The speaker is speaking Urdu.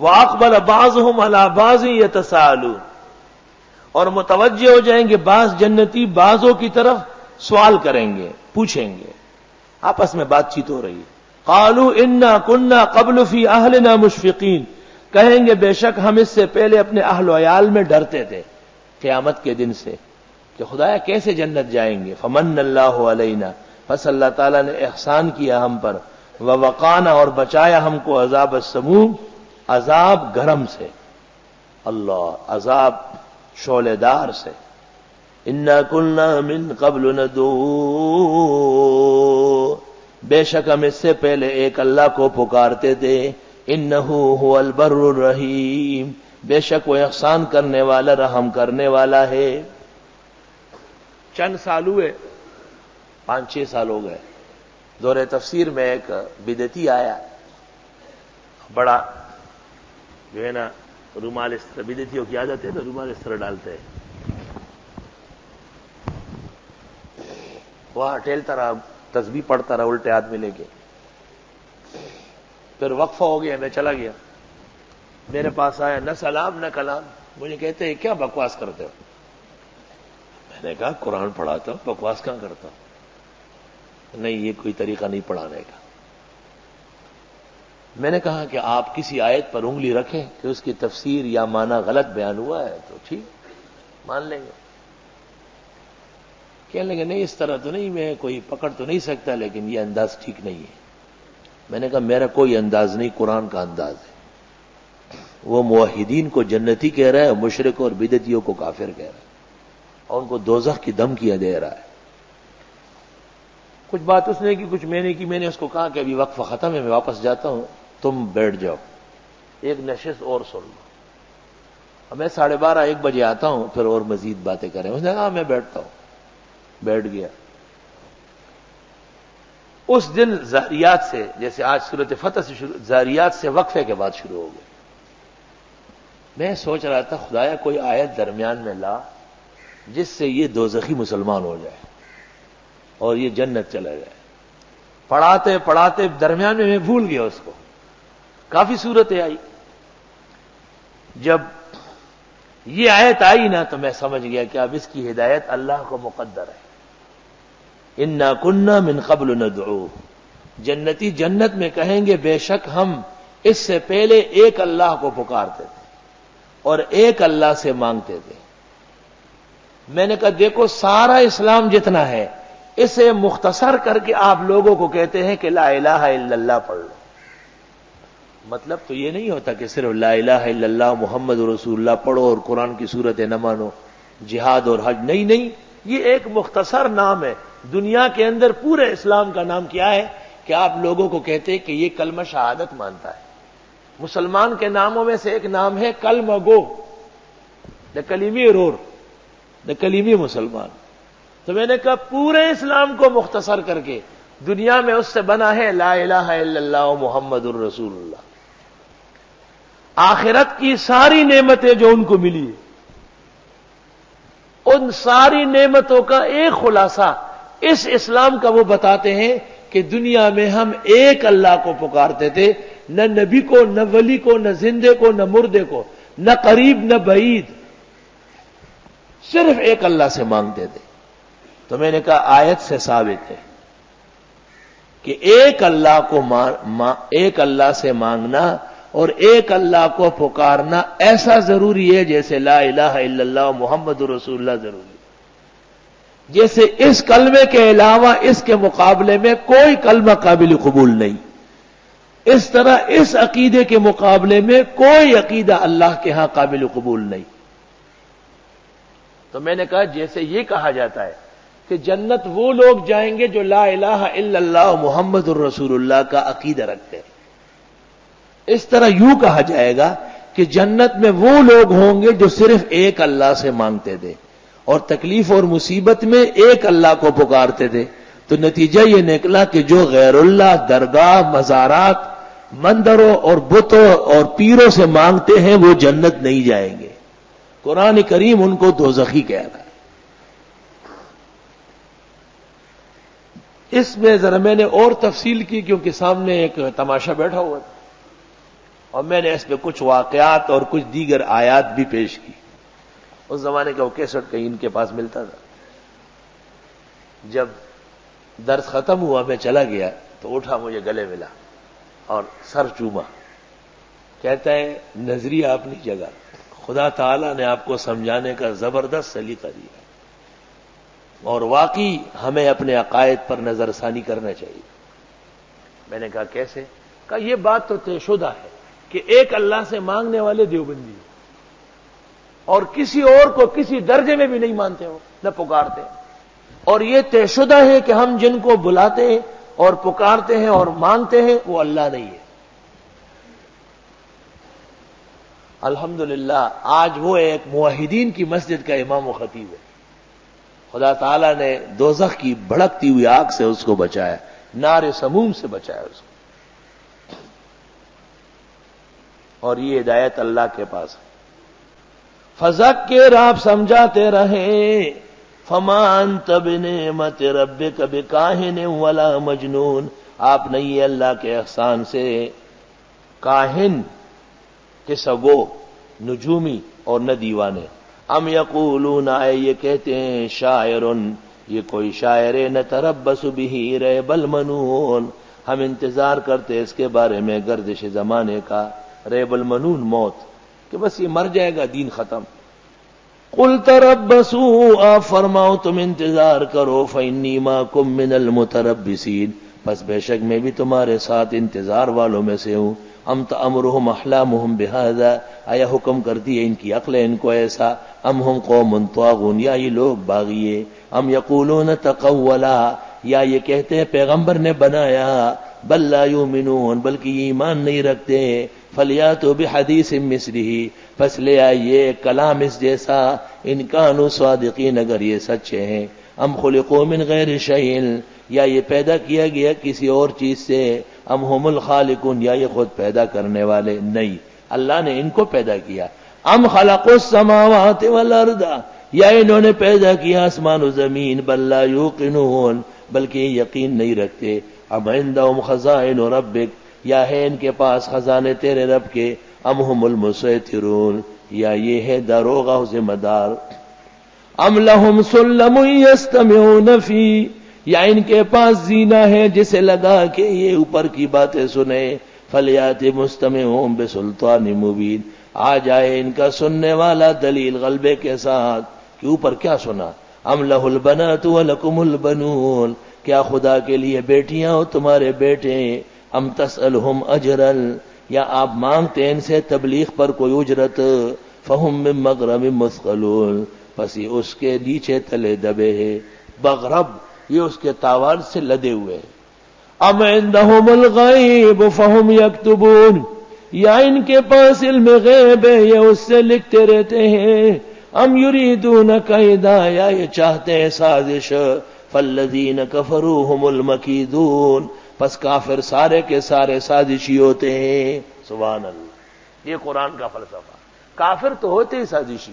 وَأَقْبَلَ بَعْضُهُمْ عَلَى بَعْضٍ يَتَسَاءَلُونَ، اور متوجہ ہو جائیں گے بعض جنتی بعضوں کی طرف سوال کریں گے، پوچھیں گے، آپس میں بات چیت ہو رہی ہے. قالوا انا كنا قبل في اهلنا مشفقين، کہیں گے بے شک ہم اس سے پہلے اپنے اہل و عیال میں ڈرتے تھے قیامت کے دن سے کہ خدایا کیسے جنت جائیں گے. فمن اللہ علینا، پس اللہ تعالیٰ نے احسان کیا ہم پر، ووقانا، اور بچایا ہم کو عذاب السموم، عذاب گرم سے، اللہ عذاب شعلے دار سے. انا كنا من قبل ندعو، بے شک ہم اس سے پہلے ایک اللہ کو پکارتے تھے. انہو هو البر الرحیم، بے شک وہ احسان کرنے والا رحم کرنے والا ہے. چند سال ہوئے، 5-6 سال ہو گئے، دور تفسیر میں ایک بدعتی آیا، بڑا جو ہے نا رومال اس طرح، بدعتیوں کی عادت ہے تو رومال اس طرح ڈالتے ہیں، وہاں ٹہلتا رہا، تسبیح پڑھتا رہا الٹے ہاتھ میں لے کے. پھر وقفہ ہو گیا، میں چلا گیا، میرے پاس آیا، نہ سلام نہ کلام. مجھے کہتے ہیں کیا بکواس کرتے ہو؟ میں نے کہا قرآن پڑھاتا ہوں، بکواس کہاں کرتا ہوں؟ نہیں، یہ کوئی طریقہ نہیں پڑھانے کا. میں نے کہا کہ آپ کسی آیت پر انگلی رکھیں کہ اس کی تفسیر یا معنی غلط بیان ہوا ہے تو ٹھیک مان لیں گے. کہنے لگے نہیں اس طرح تو نہیں، میں کوئی پکڑ تو نہیں سکتا، لیکن یہ انداز ٹھیک نہیں ہے. میں نے کہا میرا کوئی انداز نہیں، قرآن کا انداز ہے. وہ موحدین کو جنتی کہہ رہا ہے، مشرک اور بدعتیوں کو کافر کہہ رہا ہے، اور ان کو دوزخ کی دھمکیاں دے رہا ہے. کچھ بات اس نے کی، کچھ میں نے کی. میں نے اس کو کہا کہ ابھی وقفہ ختم ہے، میں واپس جاتا ہوں، تم بیٹھ جاؤ، ایک نشست اور سن لو. اب میں 12:30-1 بجے آتا ہوں، پھر اور مزید باتیں کریں. اس نے کہا میں بیٹھتا ہوں. بیٹھ گیا. اس دن زاریات سے، جیسے آج سورۃ فتح سے شروع، زاریات سے وقفے کے بعد شروع ہو گئے. میں سوچ رہا تھا خدایا کوئی آیت درمیان میں لا جس سے یہ دوزخی مسلمان ہو جائے اور یہ جنت چلا جائے. پڑھاتے پڑھاتے درمیان میں بھول گیا اس کو. کافی صورتیں آئی. جب یہ آیت آئی نا تو میں سمجھ گیا کہ اب اس کی ہدایت اللہ کو مقدر ہے. انا كنا من قبل ندعو، جنتی جنت میں کہیں گے بے شک ہم اس سے پہلے ایک اللہ کو پکارتے تھے اور ایک اللہ سے مانگتے تھے. میں نے کہا دیکھو سارا اسلام جتنا ہے اسے مختصر کر کے آپ لوگوں کو کہتے ہیں کہ لا الہ الا اللہ پڑھ لو. مطلب تو یہ نہیں ہوتا کہ صرف لا الہ الا اللہ محمد رسول اللہ پڑھو اور قرآن کی صورتیں نہ مانو، جہاد اور حج نہیں. نہیں، یہ ایک مختصر نام ہے. دنیا کے اندر پورے اسلام کا نام کیا ہے کہ آپ لوگوں کو کہتے ہیں کہ یہ کلمہ شہادت مانتا ہے. مسلمان کے ناموں میں سے ایک نام ہے کلمہ گو، دا کلیمی رور، دا کلیمی مسلمان. تو میں نے کہا پورے اسلام کو مختصر کر کے دنیا میں اس سے بنا ہے لا الہ الا اللہ محمد الرسول اللہ. آخرت کی ساری نعمتیں جو ان کو ملی، ان ساری نعمتوں کا ایک خلاصہ اس اسلام کا وہ بتاتے ہیں کہ دنیا میں ہم ایک اللہ کو پکارتے تھے، نہ نبی کو، نہ ولی کو، نہ زندے کو، نہ مردے کو، نہ قریب نہ بعید، صرف ایک اللہ سے مانگتے تھے. تو میں نے کہا آیت سے ثابت ہے کہ ایک اللہ کو ایک اللہ سے مانگنا اور ایک اللہ کو پکارنا ایسا ضروری ہے جیسے لا الہ الا اللہ محمد رسول اللہ ضروری ہے. جیسے اس کلمے کے علاوہ اس کے مقابلے میں کوئی کلمہ قابل قبول نہیں، اس طرح اس عقیدے کے مقابلے میں کوئی عقیدہ اللہ کے ہاں قابل قبول نہیں. تو میں نے کہا جیسے یہ کہا جاتا ہے کہ جنت وہ لوگ جائیں گے جو لا الہ الا اللہ محمد الرسول اللہ کا عقیدہ رکھتے ہیں، اس طرح یوں کہا جائے گا کہ جنت میں وہ لوگ ہوں گے جو صرف ایک اللہ سے مانگتے تھے اور تکلیف اور مصیبت میں ایک اللہ کو پکارتے تھے. تو نتیجہ یہ نکلا کہ جو غیر اللہ درگاہ، مزارات، مندروں اور بتوں اور پیروں سے مانگتے ہیں وہ جنت نہیں جائیں گے. قرآن کریم ان کو دوزخی کہہ رہا ہے. اس میں ذرا میں نے اور تفصیل کی کیونکہ سامنے ایک تماشا بیٹھا ہوا تھا. اور میں نے اس پہ کچھ واقعات اور کچھ دیگر آیات بھی پیش کی. اس زمانے کا وہ کیسٹ کہیں ان کے پاس ملتا تھا. جب درس ختم ہوا میں چلا گیا تو اٹھا مجھے گلے ملا اور سر چوما. کہتا ہے نظریہ اپنی جگہ، خدا تعالیٰ نے آپ کو سمجھانے کا زبردست سلیقہ دیا اور واقعی ہمیں اپنے عقائد پر نظر ثانی کرنا چاہیے. میں نے کہا کیسے؟ کہا یہ بات تو طے شدہ ہے کہ ایک اللہ سے مانگنے والے دیوبندی ہو اور کسی اور کو کسی درجے میں بھی نہیں مانتے ہو نہ پکارتے، اور یہ طے شدہ ہے کہ ہم جن کو بلاتے ہیں اور پکارتے ہیں اور مانگتے ہیں وہ اللہ نہیں ہے. الحمدللہ آج وہ ایک موحدین کی مسجد کا امام و خطیب ہے. خدا تعالیٰ نے دوزخ کی بھڑکتی ہوئی آگ سے اس کو بچایا، نار سموم سے بچایا اس کو. اور یہ ہدایت اللہ کے پاس ہے. فذکر آپ سمجھاتے رہیں، فما انت بنعمت ربک بکاہن ولا مجنون، آپ نہیں ہے اللہ کے احسان سے کاہن قصہ گو، نجومی اور نہ دیوانے. ام یقولون، آئے یہ کہتے ہیں شاعر، یہ کوئی شاعر ہے، نتربص بہ ریب المنون، ہم انتظار کرتے اس کے بارے میں گردش زمانے کا، ریب المنون موت، کہ بس یہ مر جائے گا دین ختم. قل تربصوا، آپ فرماؤ تم انتظار کرو، فانی معکم من المتربصین، بس بے شک میں بھی تمہارے ساتھ انتظار والوں میں سے ہوں. ام تأمرهم احلامهم بهذا، آیا حکم کرتی ہے ان کی عقلیں ان کو ایسا، ام ہم قوم طاغون، یا یہ لوگ باغی ہیں، ام یقولون تقولا، یا یہ کہتے ہیں پیغمبر نے بنایا، بل لا یؤمنون، بلکہ یہ ایمان نہیں رکھتے. فلیاتوا بحدیث مثلہ، پس لے آئیے کلام اس جیسا، ان کانوا صادقین، اگر یہ سچے ہیں. ام خلقوا من غیر شیء، یا یہ پیدا کیا گیا کسی اور چیز سے، ام هم الخالقون، یا یہ خود پیدا کرنے والے، نہیں اللہ نے ان کو پیدا کیا. ام خلقوا السماوات والارض، یا انہوں نے پیدا کیا آسمان و زمین، بل لا یوقنون، بلکہ یقین نہیں رکھتے. ام عندهم خزائن ربک، یا ہے ان کے پاس خزانے تیرے رب کے، ام هم المسیطرون، یا یہ ہے داروغہ و ذمہ دار. ام لهم سلم یستمعون فی، یا ان کے پاس زینہ ہے جسے لگا کہ یہ اوپر کی باتیں سنے. فلیات مستمعون بسلطان مبین، آ جائے ان کا سننے والا دلیل غلبے کے ساتھ کہ اوپر کیا سنا. ام لہ البنات ولکم البنون، کیا خدا کے لیے بیٹیاں ہو تمہارے بیٹے. ام تسألہم اجرا، یا آپ مانگتے ہیں ان سے تبلیغ پر کوئی اجرت. فہم من مغرم مثقلون، پس یہ اس کے نیچے تلے دبے ہیں. بغرب، یہ اس کے تاوان سے لدے ہوئے. ام عندہم الغیب فہم یکتبون، یا ان کے پاس علم غیب ہے یہ اس سے لکھتے رہتے ہیں. ام یریدون کیدا، یا یہ چاہتے ہیں سازش. فالذین کفروا هم المکیدون، پس کافر سارے کے سارے سازشی ہوتے ہیں. سبحان اللہ، یہ قرآن کا فلسفہ. کافر تو ہوتے ہی سازشی،